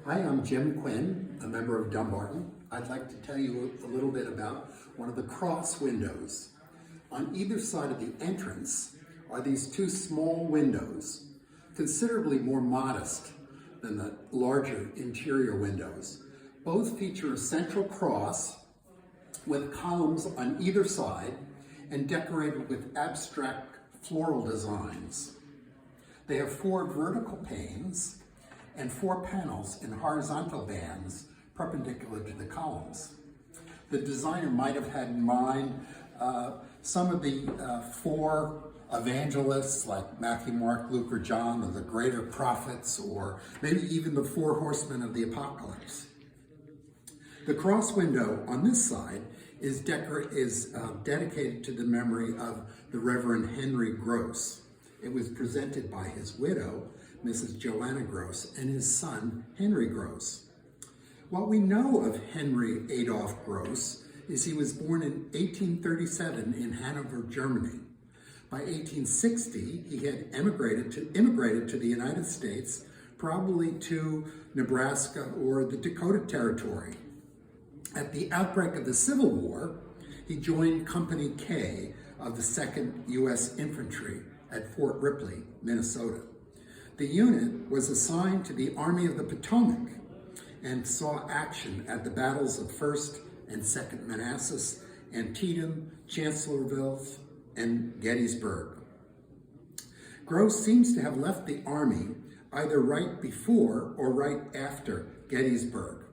Hi, I'm Jim Quinn, a member of Dumbarton. I'd like to tell you a little bit about one of the cross windows. On either side of the entrance are these two small windows, considerably more modest than the larger interior windows. Both feature a central cross with columns on either side and decorated with abstract floral designs. They have 4 vertical panes and 4 panels in horizontal bands perpendicular to the columns. The designer might have had in mind some of the 4 evangelists like Matthew, Mark, Luke, or John, or the greater prophets, or maybe even the 4 horsemen of the apocalypse. The cross window on this side is dedicated to the memory of the Reverend Henry Gross. It was presented by his widow, Mrs. Joanna Gross, and his son, Henry Gross. What we know of Henry Adolph Gross is he was born in 1837 in Hanover, Germany. By 1860, he had immigrated to the United States, probably to Nebraska or the Dakota Territory. At the outbreak of the Civil War, he joined Company K of the 2nd U.S. Infantry at Fort Ripley, Minnesota. The unit was assigned to the Army of the Potomac and saw action at the battles of 1st and 2nd Manassas, Antietam, Chancellorsville, and Gettysburg. Gross seems to have left the Army either right before or right after Gettysburg,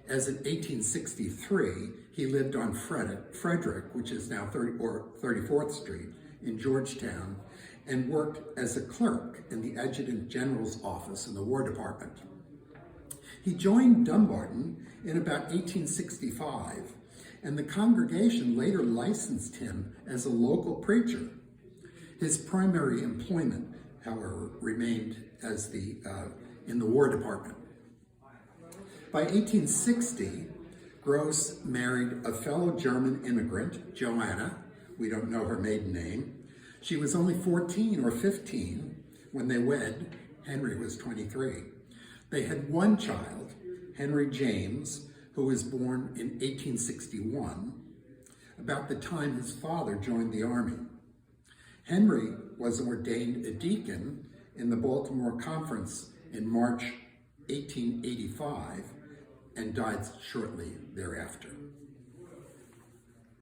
as in 1863 he lived on Frederick, which is now 34th Street in Georgetown, and worked as a clerk in the Adjutant General's office in the War Department. He joined Dumbarton in about 1865, and the congregation later licensed him as a local preacher. His primary employment, however, remained as in the War Department. By 1860, Gross married a fellow German immigrant, Joanna. We don't know her maiden name. She was only 14 or 15 when they wed. Henry was 23. They had one child, Henry James, who was born in 1861, about the time his father joined the Army. Henry was ordained a deacon in the Baltimore Conference in March 1885 and died shortly thereafter.